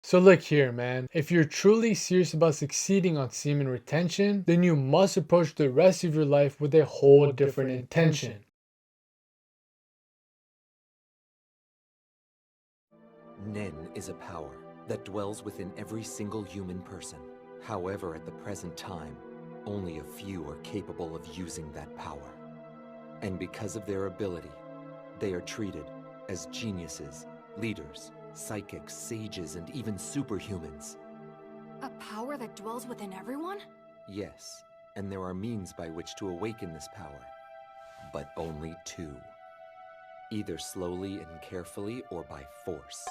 So look here, man. If you're truly serious about succeeding on semen retention, then you must approach the rest of your life with a whole different intention. Nen is a power that dwells within every single human person. However, at the present time, only a few are capable of using that power. And because of their ability, they are treated as geniuses, leaders, psychics, sages, and even superhumans. A power that dwells within everyone? Yes, and there are means by which to awaken this power, but only two. Either slowly and carefully or by force.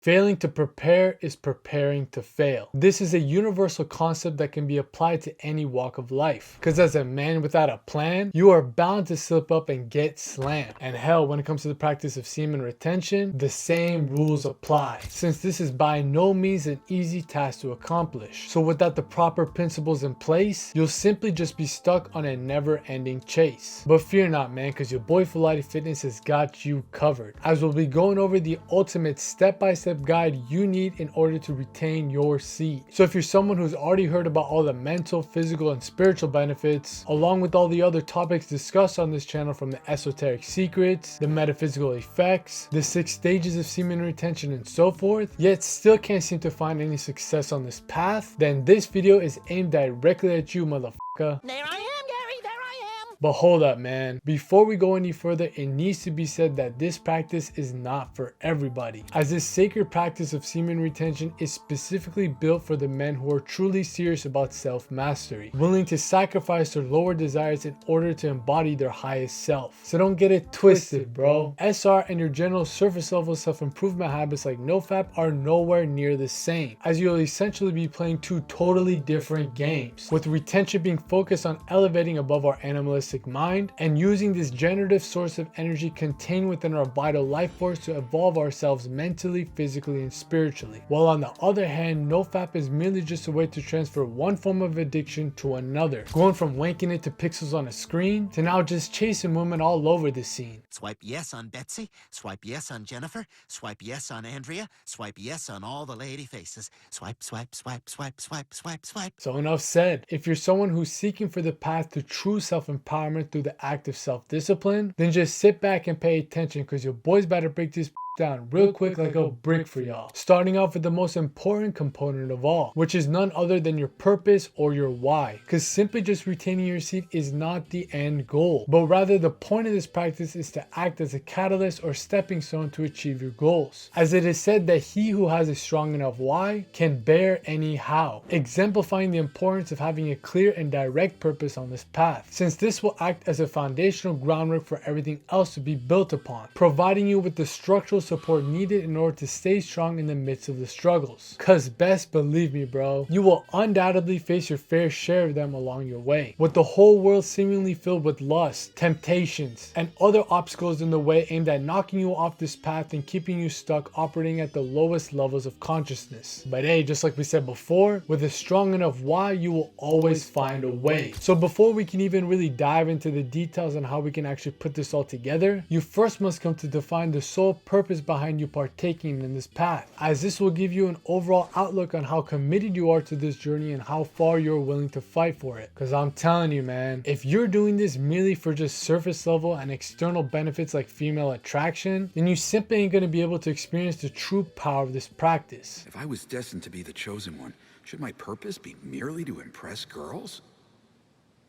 Failing to prepare is preparing to fail. This is a universal concept that can be applied to any walk of life. Because as a man without a plan, you are bound to slip up and get slammed. And hell, when it comes to the practice of semen retention, the same rules apply. Since this is by no means an easy task to accomplish. So without the proper principles in place, you'll simply just be stuck on a never-ending chase. But fear not, man, because your boy Fulati Fitness has got you covered. As we'll be going over the ultimate step-by-step guide you need in order to retain your seed. So if you're someone who's already heard about all the mental, physical, and spiritual benefits, along with all the other topics discussed on this channel, from the esoteric secrets, the metaphysical effects, the 6 stages of semen retention, and so forth, yet still can't seem to find any success on this path, then this video is aimed directly at you, motherfucker. There I am, Gary, there I am. But hold up, man. Before we go any further, it needs to be said that this practice is not for everybody, as this sacred practice of semen retention is specifically built for the men who are truly serious about self-mastery, willing to sacrifice their lower desires in order to embody their highest self. So don't get it twisted, bro. SR and your general surface level self-improvement habits like nofap are nowhere near the same, as you'll essentially be playing 2 totally different games, with retention being focused on elevating above our animalistic mind and using this generative source of energy contained within our vital life force to evolve ourselves mentally, physically, and spiritually. While on the other hand, nofap is merely just a way to transfer one form of addiction to another, going from wanking it to pixels on a screen to now just chasing women all over the scene. Swipe yes on Betsy, swipe yes on Jennifer, swipe yes on Andrea, swipe yes on all the lady faces. Swipe, swipe, swipe, swipe, swipe, swipe, swipe. So enough said. If you're someone who's seeking for the path to true self-empowerment through the act of self-discipline, then just sit back and pay attention, because your boy's about to break this down real quick like a brick for y'all. Starting off with the most important component of all, which is none other than your purpose or your why. Because simply just retaining your seed is not the end goal, but rather the point of this practice is to act as a catalyst or stepping stone to achieve your goals. As it is said that he who has a strong enough why can bear any how, exemplifying the importance of having a clear and direct purpose on this path, since this will act as a foundational groundwork for everything else to be built upon, providing you with the structural support needed in order to stay strong in the midst of the struggles. Cause best believe me, bro, you will undoubtedly face your fair share of them along your way, with the whole world seemingly filled with lust, temptations, and other obstacles in the way aimed at knocking you off this path and keeping you stuck operating at the lowest levels of consciousness. But hey, just like we said before, with a strong enough why, you will always find a way. So before we can even really dive into the details on how we can actually put this all together, you first must come to define the sole purpose behind you partaking in this path, as this will give you an overall outlook on how committed you are to this journey and how far you're willing to fight for it. Because I'm telling you, man, if you're doing this merely for just surface level and external benefits like female attraction, then you simply ain't going to be able to experience the true power of this practice. If I was destined to be the chosen one, should my purpose be merely to impress girls?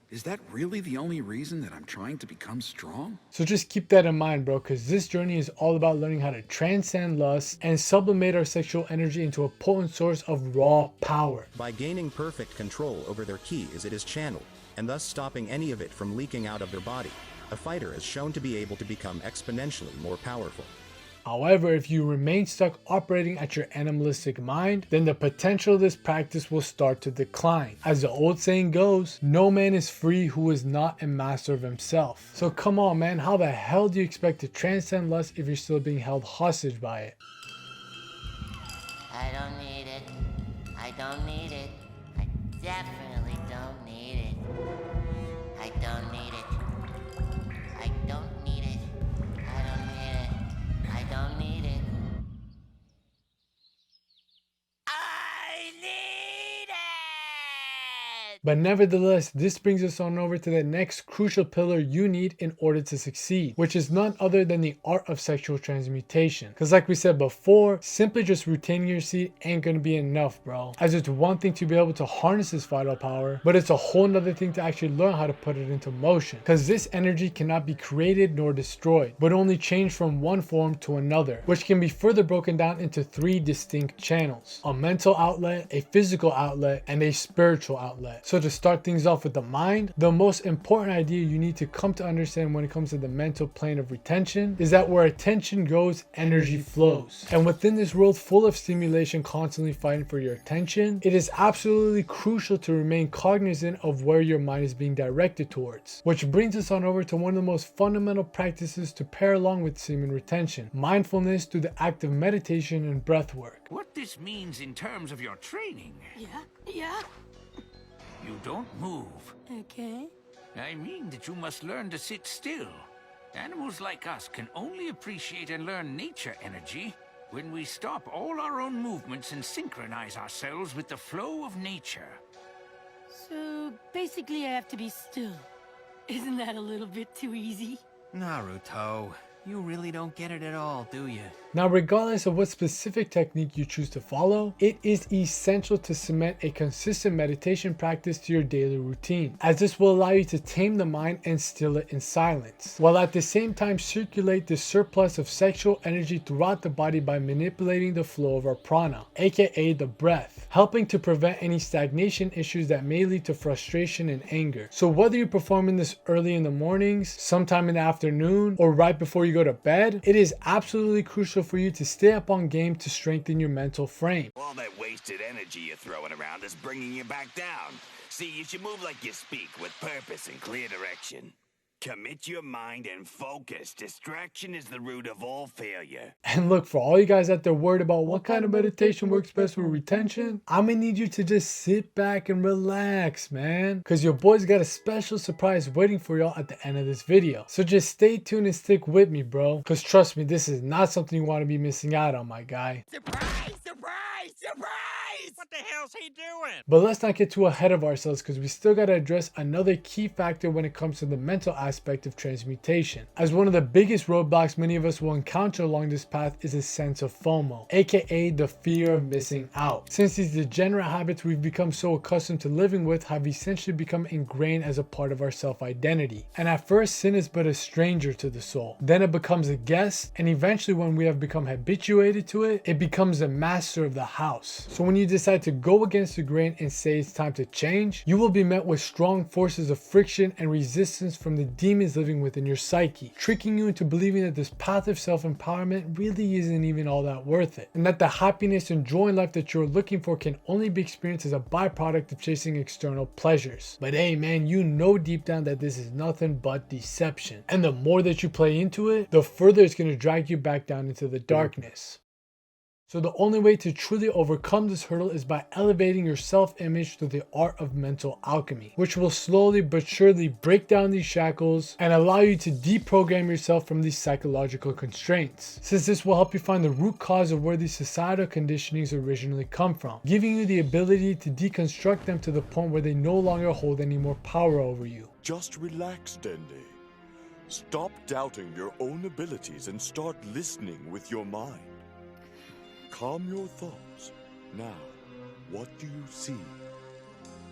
Is that really the only reason that I'm trying to become strong? So just keep that in mind, bro, because this journey is all about learning how to transcend lust and sublimate our sexual energy into a potent source of raw power. By gaining perfect control over their ki as it is channeled, and thus stopping any of it from leaking out of their body, a fighter is shown to be able to become exponentially more powerful. However, if you remain stuck operating at your animalistic mind, then the potential of this practice will start to decline. As the old saying goes, no man is free who is not a master of himself. So come on, man, how the hell do you expect to transcend lust if you're still being held hostage by it? I don't need it. I don't need it. I definitely don't need it. I don't need it. I don't need it. I don't need it. I don't need it. need it! But nevertheless, this brings us on over to the next crucial pillar you need in order to succeed, which is none other than the art of sexual transmutation. Because like we said before, simply just retaining your seed ain't gonna be enough, bro. As it's one thing to be able to harness this vital power, but it's a whole nother thing to actually learn how to put it into motion. Because this energy cannot be created nor destroyed, but only changed from one form to another, which can be further broken down into 3 distinct channels: a mental outlet, a physical outlet, and a spiritual outlet. So to start things off with the mind, the most important idea you need to come to understand when it comes to the mental plane of retention is that where attention goes, energy flows. And within this world full of stimulation constantly fighting for your attention, it is absolutely crucial to remain cognizant of where your mind is being directed towards. Which brings us on over to one of the most fundamental practices to pair along with semen retention: mindfulness through the act of meditation and breath work. What this means in terms of your training, Yeah? you don't move. Okay. I mean that you must learn to sit still. Animals like us can only appreciate and learn nature energy when we stop all our own movements and synchronize ourselves with the flow of nature. So basically I have to be still. Isn't that a little bit too easy? Naruto, you really don't get it at all, do you? Now, regardless of what specific technique you choose to follow, it is essential to cement a consistent meditation practice to your daily routine, as this will allow you to tame the mind and still it in silence, while at the same time circulate the surplus of sexual energy throughout the body by manipulating the flow of our prana, aka the breath, helping to prevent any stagnation issues that may lead to frustration and anger. So whether you're performing this early in the mornings, sometime in the afternoon, or right before you go to bed, it is absolutely crucial for you to stay up on game to strengthen your mental frame. All that wasted energy you're throwing around is bringing you back down. See, you should move like you speak, with purpose and clear direction. Commit your mind and focus. Distraction is the root of all failure. And look, for all you guys out there worried about what kind of meditation works best for retention, I'm gonna need you to just sit back and relax, man. Because your boy's got a special surprise waiting for y'all at the end of this video. So just stay tuned and stick with me, bro. Because trust me, this is not something you want to be missing out on, my guy. Surprise! Surprise! Surprise! What the hell's he doing? But let's not get too ahead of ourselves, because we still got to address another key factor when it comes to the mental aspect of transmutation. As one of the biggest roadblocks many of us will encounter along this path is a sense of FOMO, aka the fear of missing out. Since these degenerate habits we've become so accustomed to living with have essentially become ingrained as a part of our self-identity. And at first, sin is but a stranger to the soul. Then it becomes a guest, and eventually when we have become habituated to it, it becomes the master of the house. So when you decide to go against the grain and say it's time to change, you will be met with strong forces of friction and resistance from the demons living within your psyche, tricking you into believing that this path of self-empowerment really isn't even all that worth it, and that the happiness and joy in life that you're looking for can only be experienced as a byproduct of chasing external pleasures. But hey man, you know deep down that this is nothing but deception, and the more that you play into it, the further it's going to drag you back down into the darkness. So the only way to truly overcome this hurdle is by elevating your self-image through the art of mental alchemy, which will slowly but surely break down these shackles and allow you to deprogram yourself from these psychological constraints, since this will help you find the root cause of where these societal conditionings originally come from, giving you the ability to deconstruct them to the point where they no longer hold any more power over you. Just relax, Dende. Stop doubting your own abilities and start listening with your mind. Calm your thoughts. Now, what do you see?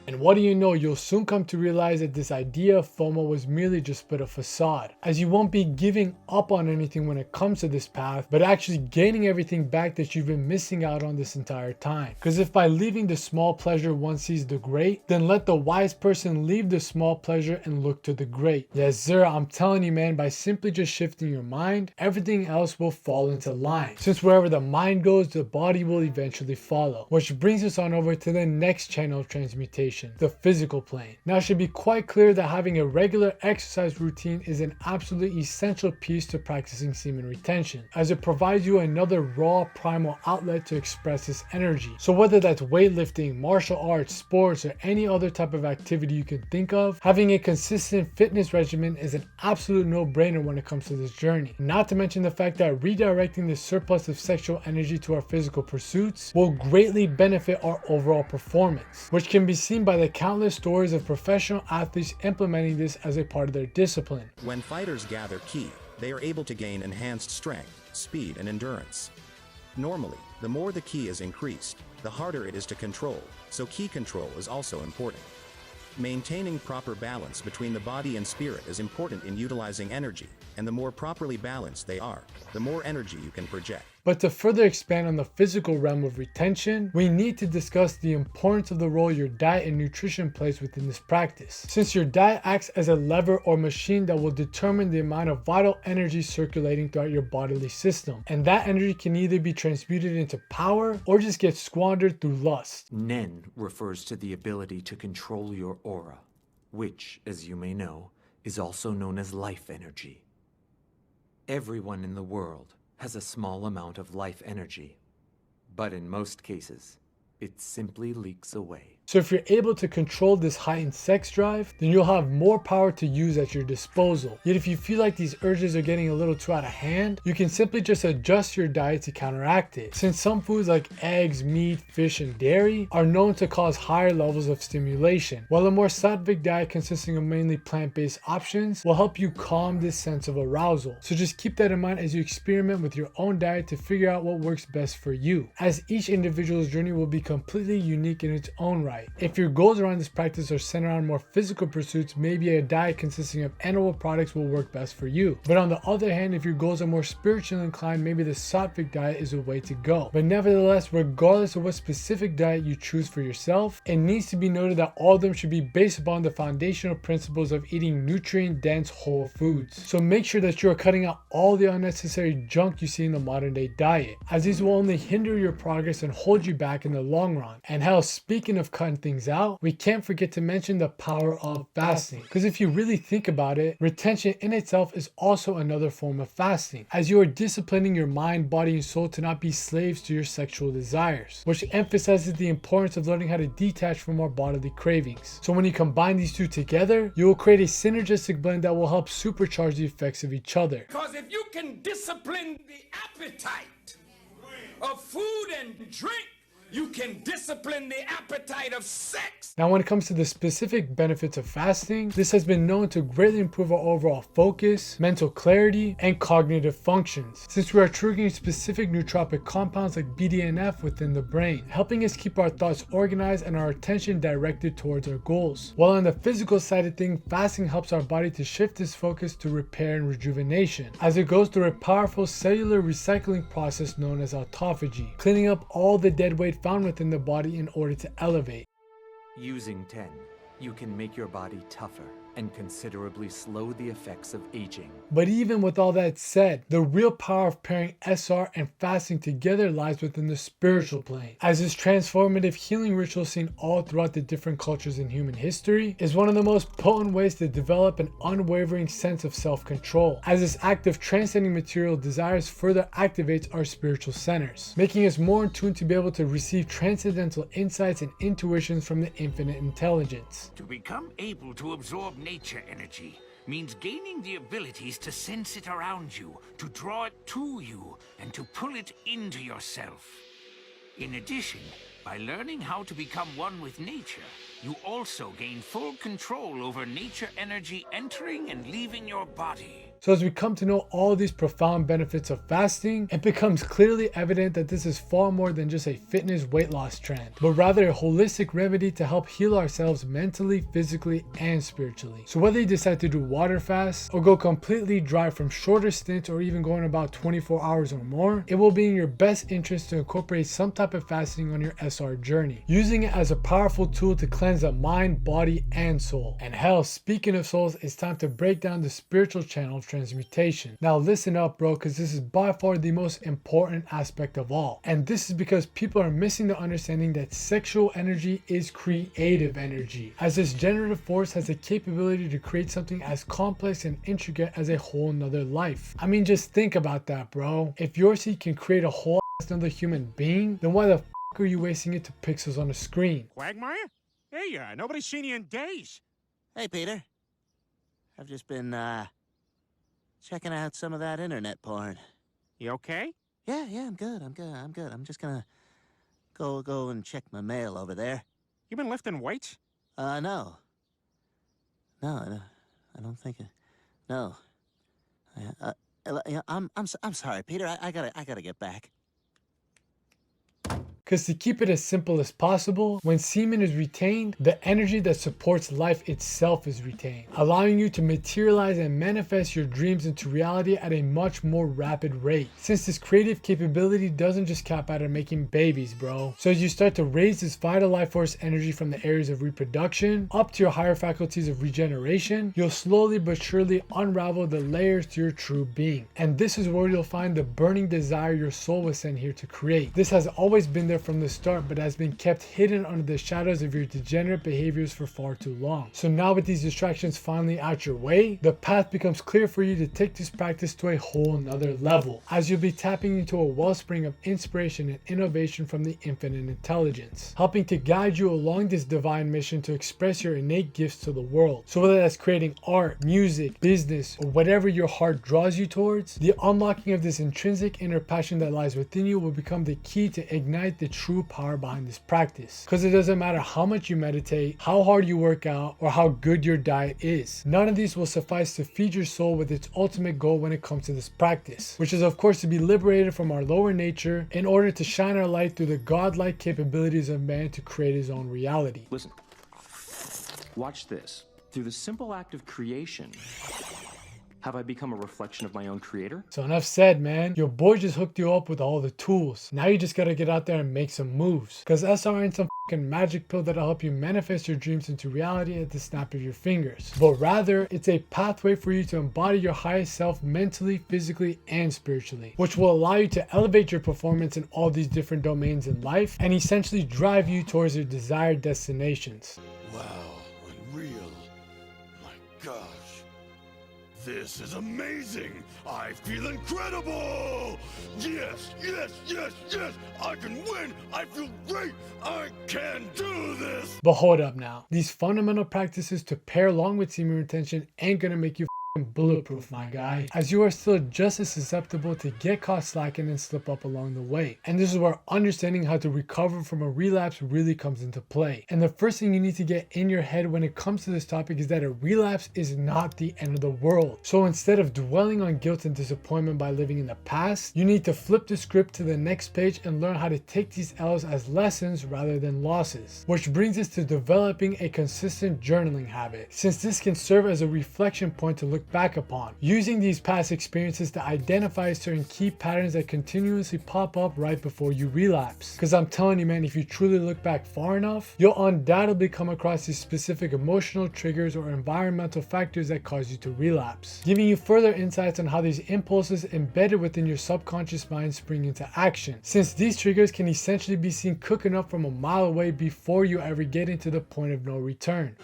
And what do you know, you'll soon come to realize that this idea of FOMO was merely just but a facade, as you won't be giving up on anything when it comes to this path, but actually gaining everything back that you've been missing out on this entire time. Because if by leaving the small pleasure one sees the great, then let the wise person leave the small pleasure and look to the great. Yes sir, I'm telling you man, by simply just shifting your mind, everything else will fall into line. Since wherever the mind goes, the body will eventually follow. Which brings us on over to the next channel of transmutation. transmutation, the physical plane. Now it should be quite clear that having a regular exercise routine is an absolutely essential piece to practicing semen retention, as it provides you another raw primal outlet to express this energy. So whether that's weightlifting, martial arts, sports, or any other type of activity you can think of, having a consistent fitness regimen is an absolute no-brainer when it comes to this journey. Not to mention the fact that redirecting the surplus of sexual energy to our physical pursuits will greatly benefit our overall performance, which can be seen by the countless stories of professional athletes implementing this as a part of their discipline. When fighters gather ki, they are able to gain enhanced strength, speed, and endurance. Normally, the more the ki is increased, the harder it is to control, so ki control is also important. Maintaining proper balance between the body and spirit is important in utilizing energy, and the more properly balanced they are, the more energy you can project. But to further expand on the physical realm of retention, we need to discuss the importance of the role your diet and nutrition plays within this practice. Since your diet acts as a lever or machine that will determine the amount of vital energy circulating throughout your bodily system, and that energy can either be transmuted into power or just get squandered through lust. Nen refers to the ability to control your aura, which, as you may know, is also known as life energy. Everyone in the world has a small amount of life energy, but in most cases, it simply leaks away. So if you're able to control this heightened sex drive, then you'll have more power to use at your disposal. Yet if you feel like these urges are getting a little too out of hand, you can simply just adjust your diet to counteract it. Since some foods like eggs, meat, fish, and dairy are known to cause higher levels of stimulation, while a more sattvic diet consisting of mainly plant-based options will help you calm this sense of arousal. So just keep that in mind as you experiment with your own diet to figure out what works best for you, as each individual's journey will be completely unique in its own right. If your goals around this practice are centered on more physical pursuits, maybe a diet consisting of animal products will work best for you. But on the other hand, if your goals are more spiritually inclined, maybe the sattvic diet is a way to go. But nevertheless, regardless of what specific diet you choose for yourself, it needs to be noted that all of them should be based upon the foundational principles of eating nutrient-dense whole foods. So make sure that you are cutting out all the unnecessary junk you see in the modern day diet, as these will only hinder your progress and hold you back in the long run. And hell, speaking of cutting things out, we can't forget to mention the power of fasting, because if you really think about it, retention in itself is also another form of fasting, as you are disciplining your mind, body, and soul to not be slaves to your sexual desires, which emphasizes the importance of learning how to detach from our bodily cravings. So when you combine these two together, you will create a synergistic blend that will help supercharge the effects of each other. Because if you can discipline the appetite of food and drink, you can discipline the appetite of sex. Now, when it comes to the specific benefits of fasting, this has been known to greatly improve our overall focus, mental clarity, and cognitive functions, since we are triggering specific nootropic compounds like BDNF within the brain, helping us keep our thoughts organized and our attention directed towards our goals. While on the physical side of things, fasting helps our body to shift its focus to repair and rejuvenation, as it goes through a powerful cellular recycling process known as autophagy, cleaning up all the dead weight found within the body in order to elevate. Using TEN, you can make your body tougher and considerably slow the effects of aging. But even with all that said, the real power of pairing SR and fasting together lies within the spiritual plane, as this transformative healing ritual seen all throughout the different cultures in human history is one of the most potent ways to develop an unwavering sense of self-control, as this act of transcending material desires further activates our spiritual centers, making us more in tune to be able to receive transcendental insights and intuitions from the infinite intelligence. To become able to absorb nature energy means gaining the abilities to sense it around you, to draw it to you, and to pull it into yourself. In addition, by learning how to become one with nature, you also gain full control over nature energy entering and leaving your body. So as we come to know all these profound benefits of fasting, it becomes clearly evident that this is far more than just a fitness weight loss trend, but rather a holistic remedy to help heal ourselves mentally, physically, and spiritually. So whether you decide to do water fasts or go completely dry from shorter stints or even going about 24 hours or more, it will be in your best interest to incorporate some type of fasting on your SR journey, using it as a powerful tool to cleanse the mind, body, and soul. And hell, speaking of souls, it's time to break down the spiritual channel of transmutation. Now listen up, bro, because this is by far the most important aspect of all. And this is because people are missing the understanding that sexual energy is creative energy, as this generative force has the capability to create something as complex and intricate as a whole nother life. I mean, just think about that, bro. If your seed can create a whole another human being, then why the f are you wasting it to pixels on a screen? Quagmire? Hey, nobody's seen you in days. Hey, Peter. I've just been, checking out some of that internet porn. You okay? Yeah, I'm good. I'm just gonna go and check my mail over there. You been lifting weights? No. No, I don't think. No. I'm sorry, Peter. I gotta get back. Because to keep it as simple as possible, when semen is retained, the energy that supports life itself is retained, allowing you to materialize and manifest your dreams into reality at a much more rapid rate. Since this creative capability doesn't just cap out at making babies, bro. So as you start to raise this vital life force energy from the areas of reproduction up to your higher faculties of regeneration, you'll slowly but surely unravel the layers to your true being. And this is where you'll find the burning desire your soul was sent here to create. This has always been there from the start, but has been kept hidden under the shadows of your degenerate behaviors for far too long. So now with these distractions finally out your way, the path becomes clear for you to take this practice to a whole nother level, as you'll be tapping into a wellspring of inspiration and innovation from the infinite intelligence, helping to guide you along this divine mission to express your innate gifts to the world. So whether that's creating art, music, business, or whatever your heart draws you towards, the unlocking of this intrinsic inner passion that lies within you will become the key to ignite the true power behind this practice. Because it doesn't matter how much you meditate, how hard you work out, or how good your diet is. None of these will suffice to feed your soul with its ultimate goal when it comes to this practice, which is of course to be liberated from our lower nature in order to shine our light through the godlike capabilities of man to create his own reality. Listen, watch this. Through the simple act of creation, have I become a reflection of my own creator? So enough said, man. Your boy just hooked you up with all the tools. Now you just gotta get out there and make some moves. Because SR ain't some fucking magic pill that'll help you manifest your dreams into reality at the snap of your fingers. But rather, it's a pathway for you to embody your highest self mentally, physically, and spiritually, which will allow you to elevate your performance in all these different domains in life and essentially drive you towards your desired destinations. Wow, unreal. My gosh. This is amazing! I feel incredible! Yes! I can win! I feel great! I can do this! But hold up now. These fundamental practices to pair along with semen retention ain't gonna make you bulletproof, my guy, as you are still just as susceptible to get caught slacking and slip up along the way. And this is where understanding how to recover from a relapse really comes into play. And the first thing you need to get in your head when it comes to this topic is that a relapse is not the end of the world. So instead of dwelling on guilt and disappointment by living in the past, you need to flip the script to the next page and learn how to take these L's as lessons rather than losses. Which brings us to developing a consistent journaling habit, since this can serve as a reflection point to look back upon, using these past experiences to identify certain key patterns that continuously pop up right before you relapse. Because I'm telling you, man, if you truly look back far enough, you'll undoubtedly come across these specific emotional triggers or environmental factors that cause you to relapse, giving you further insights on how these impulses embedded within your subconscious mind spring into action, since these triggers can essentially be seen cooking up from a mile away before you ever get into the point of no return.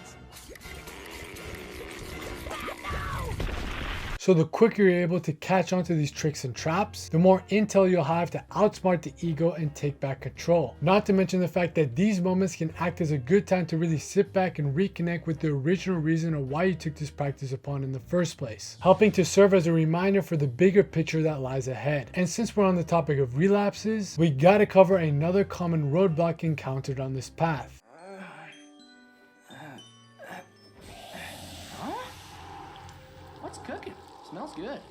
So the quicker you're able to catch on to these tricks and traps, the more intel you'll have to outsmart the ego and take back control. Not to mention the fact that these moments can act as a good time to really sit back and reconnect with the original reason of why you took this practice upon in the first place, helping to serve as a reminder for the bigger picture that lies ahead. And since we're on the topic of relapses, we gotta cover another common roadblock encountered on this path. What's cooking? Smells good.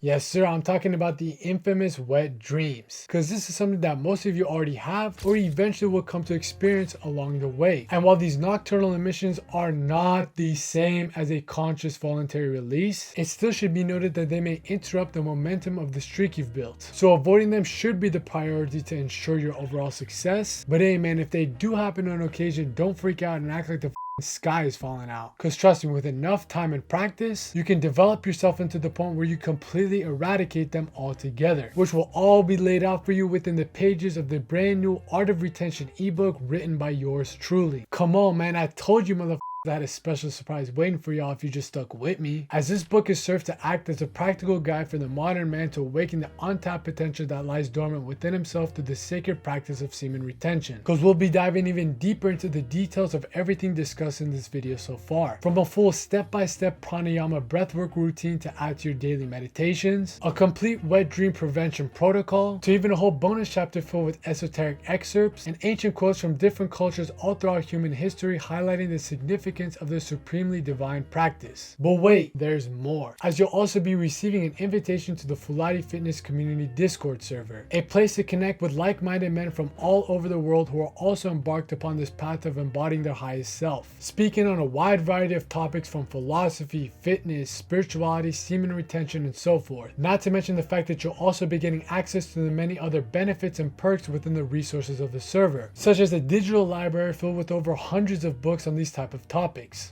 Yes, sir, I'm talking about the infamous wet dreams, because this is something that most of you already have or eventually will come to experience along the way. And while these nocturnal emissions are not the same as a conscious voluntary release, it still should be noted that they may interrupt the momentum of the streak you've built. So avoiding them should be the priority to ensure your overall success. But hey man, if they do happen on occasion, don't freak out and act like the sky is falling out, because trust me, with enough time and practice, you can develop yourself into the point where you completely eradicate them altogether, which will all be laid out for you within the pages of the brand new Art of Retention ebook written by yours truly. Come on man, I told you motherfuckers I had a special surprise waiting for y'all if you just stuck with me, as this book is served to act as a practical guide for the modern man to awaken the untapped potential that lies dormant within himself through the sacred practice of semen retention. Because we'll be diving even deeper into the details of everything discussed in this video so far, from a full step-by-step pranayama breathwork routine to add to your daily meditations, a complete wet dream prevention protocol, to even a whole bonus chapter filled with esoteric excerpts and ancient quotes from different cultures all throughout human history, highlighting the significance of this supremely divine practice. But wait, there's more, as you'll also be receiving an invitation to the Fulati Fitness Community Discord server, a place to connect with like-minded men from all over the world who are also embarked upon this path of embodying their highest self, speaking on a wide variety of topics from philosophy, fitness, spirituality, semen retention, and so forth. Not to mention the fact that you'll also be getting access to the many other benefits and perks within the resources of the server, such as a digital library filled with over hundreds of books on these type of topics.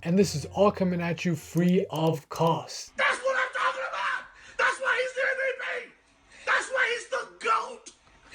And this is all coming at you free of cost. That's what I'm talking about! That's why he's the MVP! That's why he's the GOAT!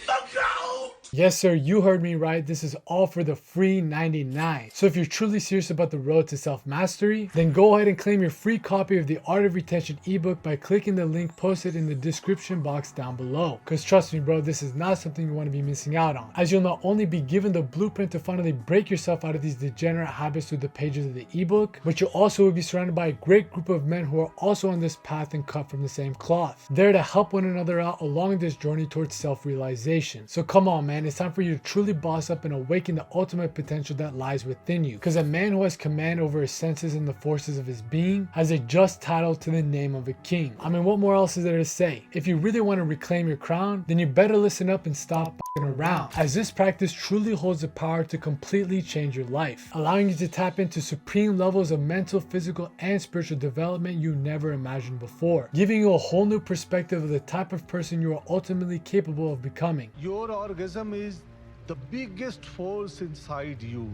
The GOAT! Yes sir, you heard me right. This is all for the free 99. So if you're truly serious about the road to self-mastery, then go ahead and claim your free copy of the Art of Retention ebook by clicking the link posted in the description box down below. Because trust me bro, this is not something you want to be missing out on, as you'll not only be given the blueprint to finally break yourself out of these degenerate habits through the pages of the ebook, but you also will be surrounded by a great group of men who are also on this path and cut from the same cloth, there to help one another out along this journey towards self-realization. So come on man, it's time for you to truly boss up and awaken the ultimate potential that lies within you, because a man who has command over his senses and the forces of his being has a just title to the name of a king. I mean, what more else is there to say? If you really want to reclaim your crown, then you better listen up and stop around, as this practice truly holds the power to completely change your life, allowing you to tap into supreme levels of mental, physical, and spiritual development you never imagined before, giving you a whole new perspective of the type of person you are ultimately capable of becoming. Your orgasm is the biggest force inside you.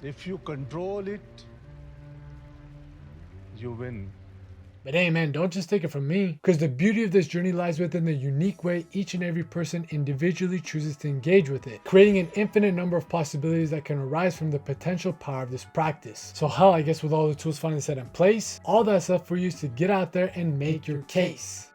If you control it, you win. But hey man, don't just take it from me, because the beauty of this journey lies within the unique way each and every person individually chooses to engage with it, creating an infinite number of possibilities that can arise from the potential power of this practice. So hell, I guess with all the tools finally set in place, all that's left for you is to get out there and make your case.